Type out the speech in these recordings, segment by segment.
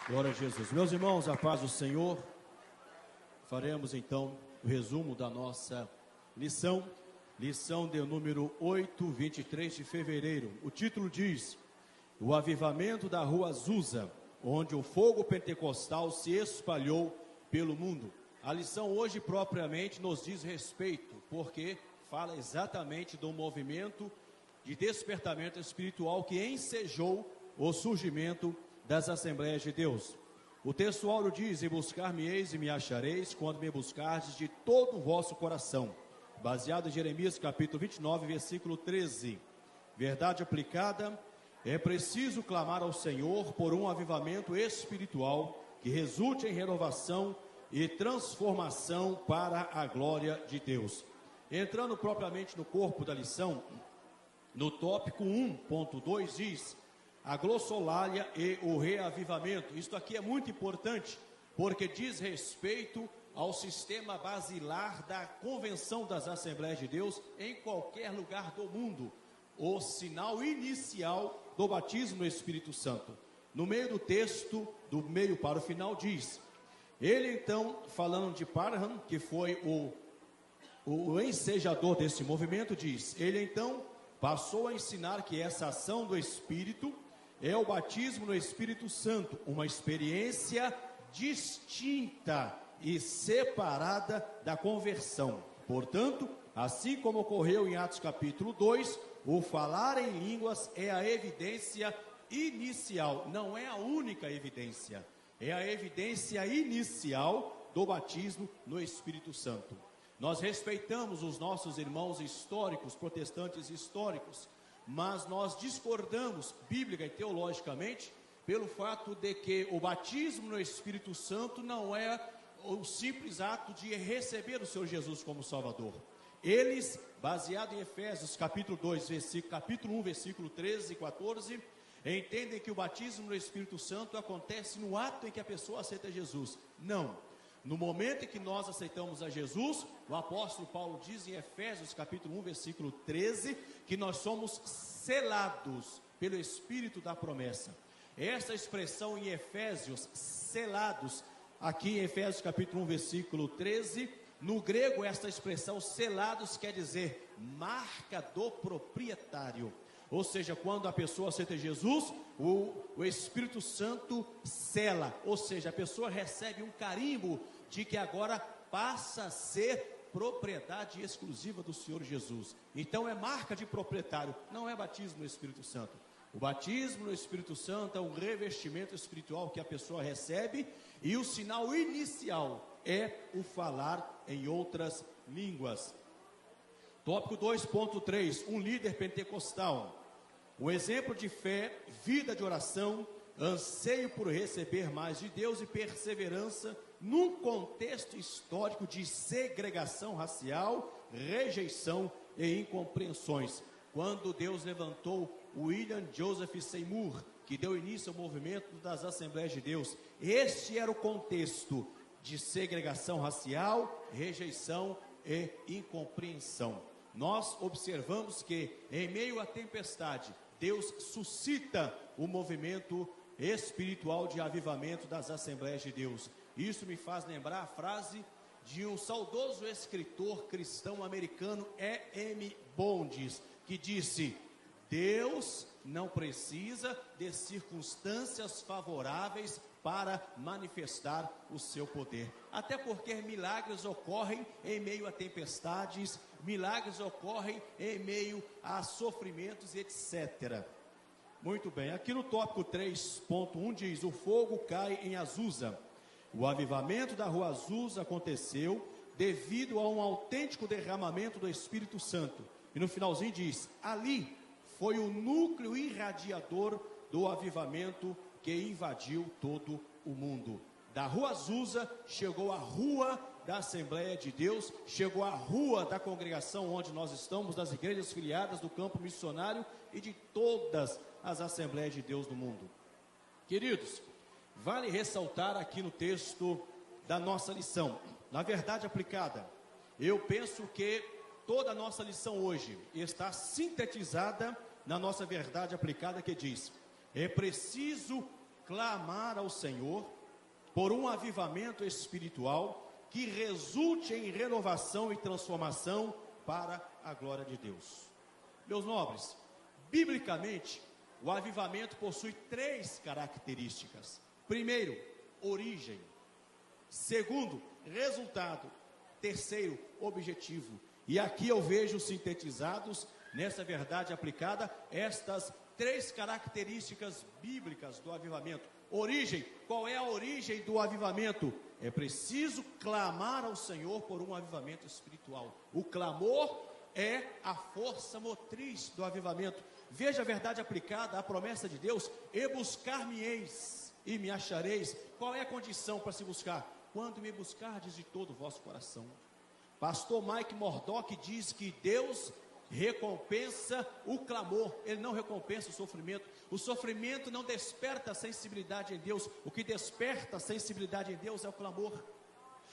Glória a Jesus. Meus irmãos, a paz do Senhor. Faremos então o resumo da nossa lição de número 8, 23 de fevereiro. O título diz: o avivamento da rua Azusa, onde o fogo pentecostal se espalhou pelo mundo. A lição hoje propriamente nos diz respeito, porque fala exatamente do movimento de despertamento espiritual que ensejou o surgimento das Assembleias de Deus. O texto áureo diz: e buscar-me-eis e me achareis, quando me buscardes de todo o vosso coração. Baseado em Jeremias capítulo 29, versículo 13. Verdade aplicada: é preciso clamar ao Senhor por um avivamento espiritual que resulte em renovação e transformação para a glória de Deus. Entrando propriamente no corpo da lição, no tópico 1.2 diz: a glossolalia e o reavivamento. Isto aqui é muito importante, porque diz respeito ao sistema basilar da Convenção das Assembleias de Deus em qualquer lugar do mundo, o sinal inicial do batismo no Espírito Santo. No meio do texto, do meio para o final, diz: ele então, falando de Parham, que foi o ensejador desse movimento, diz: ele então passou a ensinar que essa ação do Espírito é o batismo no Espírito Santo, uma experiência distinta e separada da conversão. Portanto, assim como ocorreu em Atos capítulo 2, o falar em línguas é a evidência inicial, não é a única evidência, é a evidência inicial do batismo no Espírito Santo. Nós respeitamos os nossos irmãos históricos, protestantes históricos, mas nós discordamos, bíblica e teologicamente, pelo fato de que o batismo no Espírito Santo não é o simples ato de receber o Senhor Jesus como Salvador. Eles, baseado em Efésios capítulo 2, capítulo 1, versículo 13 e 14, entendem que o batismo no Espírito Santo acontece no ato em que a pessoa aceita Jesus. Não. No momento em que nós aceitamos a Jesus, o apóstolo Paulo diz em Efésios capítulo 1, versículo 13, que nós somos selados pelo Espírito da promessa. Essa expressão em Efésios, selados, aqui em Efésios capítulo 1, versículo 13, no grego esta expressão selados quer dizer marca do proprietário. Ou seja, quando a pessoa aceita Jesus, o Espírito Santo sela, ou seja, a pessoa recebe um carimbo de que agora passa a ser propriedade exclusiva do Senhor Jesus. Então é marca de proprietário, não é batismo no Espírito Santo. O batismo no Espírito Santo é um revestimento espiritual que a pessoa recebe, e o sinal inicial é o falar em outras línguas. Tópico 2.3, um líder pentecostal. O exemplo de fé, vida de oração, anseio por receber mais de Deus e perseverança num contexto histórico de segregação racial, rejeição e incompreensões. Quando Deus levantou William Joseph Seymour, que deu início ao movimento das Assembleias de Deus, este era o contexto de segregação racial, rejeição e incompreensão. Nós observamos que em meio à tempestade, Deus suscita o movimento espiritual de avivamento das Assembleias de Deus. Isso me faz lembrar a frase de um saudoso escritor cristão americano, E.M. Bonds, que disse: Deus não precisa de circunstâncias favoráveis para manifestar o seu poder. Até porque milagres ocorrem em meio a tempestades, milagres ocorrem em meio a sofrimentos, etc. Muito bem, aqui no tópico 3.1 diz: o fogo cai em Azusa. O avivamento da rua Azusa aconteceu devido a um autêntico derramamento do Espírito Santo. E no finalzinho diz: ali foi o núcleo irradiador do avivamento que invadiu todo o mundo. Da rua Azusa chegou a rua da Assembleia de Deus, chegou a rua da congregação onde nós estamos, das igrejas filiadas do campo missionário e de todas as Assembleias de Deus do mundo. Queridos, vale ressaltar aqui no texto da nossa lição, na verdade aplicada, eu penso que toda a nossa lição hoje está sintetizada na nossa verdade aplicada, que diz: é preciso clamar ao Senhor por um avivamento espiritual que resulte em renovação e transformação para a glória de Deus. Meus nobres, biblicamente, o avivamento possui 3 características. Primeiro, origem. Segundo, resultado. Terceiro, objetivo. E aqui eu vejo sintetizados, nessa verdade aplicada, estas 3 características bíblicas do avivamento. Origem. Qual é a origem do avivamento? É preciso clamar ao Senhor por um avivamento espiritual. O clamor é a força motriz do avivamento. Veja a verdade aplicada à promessa de Deus: e buscar-me-eis e me achareis. Qual é a condição para se buscar? Quando me buscardes de todo o vosso coração. Pastor Mike Murdock diz que Deus recompensa o clamor, Ele não recompensa o sofrimento. O sofrimento não desperta a sensibilidade em Deus. O que desperta a sensibilidade em Deus é o clamor.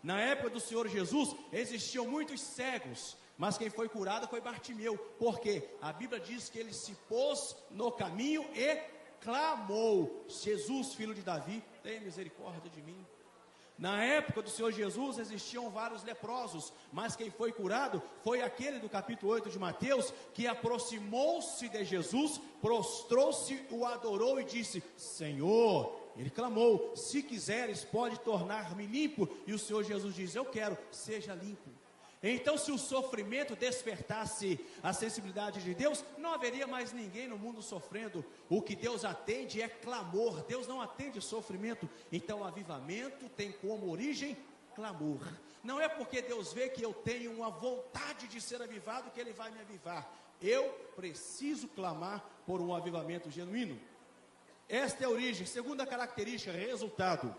Na época do Senhor Jesus, existiam muitos cegos, mas quem foi curado foi Bartimeu. Por quê? A Bíblia diz que ele se pôs no caminho e clamou: Jesus, filho de Davi, tenha misericórdia de mim. Na época do Senhor Jesus existiam vários leprosos, mas quem foi curado foi aquele do capítulo 8 de Mateus, que aproximou-se de Jesus, prostrou-se, o adorou e disse: Senhor, ele clamou, se quiseres pode tornar-me limpo. E o Senhor Jesus diz: eu quero, seja limpo. Então, se o sofrimento despertasse a sensibilidade de Deus, não haveria mais ninguém no mundo sofrendo. O que Deus atende é clamor. Deus não atende sofrimento. Então, o avivamento tem como origem clamor. Não é porque Deus vê que eu tenho uma vontade de ser avivado que Ele vai me avivar. Eu preciso clamar por um avivamento genuíno. Esta é a origem. Segunda característica, resultado.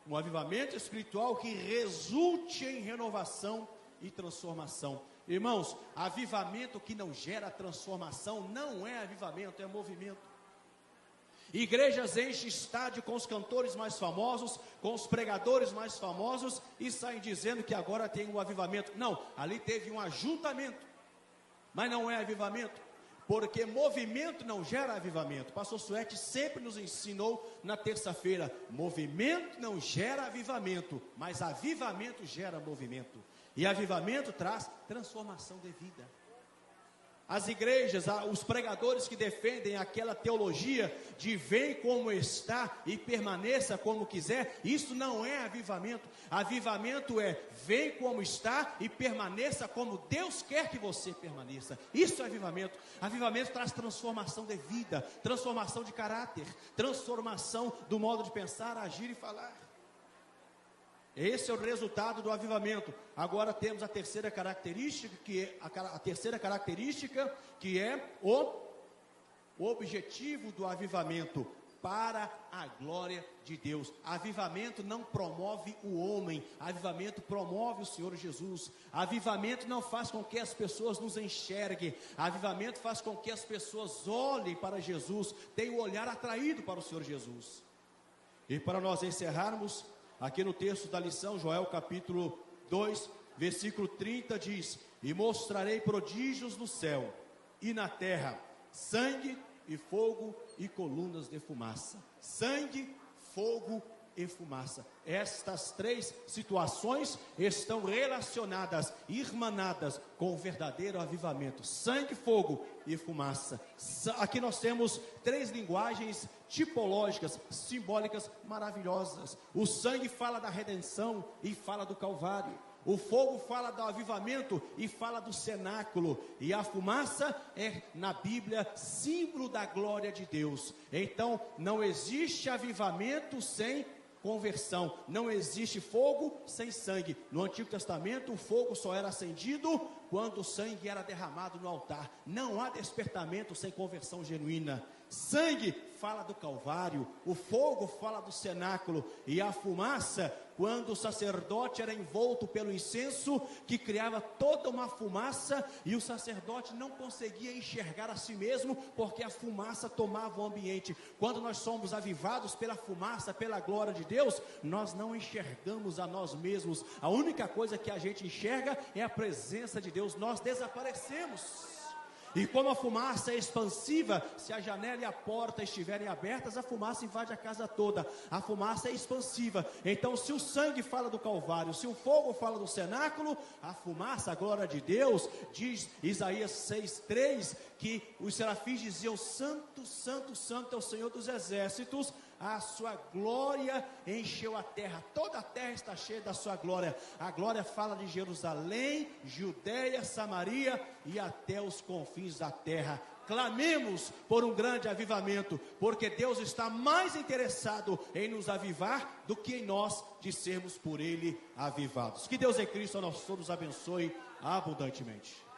Um avivamento espiritual que resulte em renovação e transformação. Irmãos, avivamento que não gera transformação não é avivamento, é movimento. Igrejas enchem estádio com os cantores mais famosos, com os pregadores mais famosos, e saem dizendo que agora tem um avivamento. Não, ali teve um ajuntamento, mas não é avivamento, porque movimento não gera avivamento. Pastor Suete sempre nos ensinou na terça-feira: movimento não gera avivamento, mas avivamento gera movimento. E avivamento traz transformação de vida. As igrejas, os pregadores que defendem aquela teologia de vem como está e permaneça como quiser, isso não é avivamento. Avivamento é vem como está e permaneça como Deus quer que você permaneça. Isso é avivamento. Avivamento traz transformação de vida, transformação de caráter, transformação do modo de pensar, agir e falar. Esse é o resultado do avivamento. Agora temos a terceira característica, que é o objetivo do avivamento: para a glória de Deus. Avivamento não promove o homem, avivamento promove o Senhor Jesus. Avivamento não faz com que as pessoas nos enxerguem, avivamento faz com que as pessoas olhem para Jesus, tenham o olhar atraído para o Senhor Jesus. E para nós encerrarmos, aqui no texto da lição, Joel capítulo 2, versículo 30 diz: e mostrarei prodígios no céu e na terra, sangue e fogo e colunas de fumaça. Sangue, fogo e fumaça. Estas 3 situações estão relacionadas, irmanadas com o verdadeiro avivamento: sangue, fogo e fumaça. Aqui nós temos 3 linguagens tipológicas, simbólicas, maravilhosas. O sangue fala da redenção e fala do Calvário. O fogo fala do avivamento e fala do cenáculo. E a fumaça é, na Bíblia, símbolo da glória de Deus. Então, não existe avivamento sem conversão. Não existe fogo sem sangue. No Antigo Testamento, o fogo só era acendido quando o sangue era derramado no altar. Não há despertamento sem conversão genuína. Sangue fala do Calvário, o fogo fala do cenáculo, e a fumaça, quando o sacerdote era envolto pelo incenso, que criava toda uma fumaça, e o sacerdote não conseguia enxergar a si mesmo, porque a fumaça tomava o ambiente. Quando nós somos avivados pela fumaça, pela glória de Deus, nós não enxergamos a nós mesmos. A única coisa que a gente enxerga é a presença de Deus. Nós desaparecemos. E como a fumaça é expansiva, se a janela e a porta estiverem abertas, a fumaça invade a casa toda. A fumaça é expansiva. Então, se o sangue fala do Calvário, se o fogo fala do cenáculo, a fumaça, a glória de Deus, diz Isaías 6:3, que os serafins diziam: Santo, Santo, Santo é o Senhor dos exércitos. A sua glória encheu a terra, toda a terra está cheia da sua glória. A glória fala de Jerusalém, Judeia, Samaria e até os confins da terra. Clamemos por um grande avivamento, porque Deus está mais interessado em nos avivar do que em nós de sermos por Ele avivados. Que Deus em Cristo a nós todos abençoe abundantemente.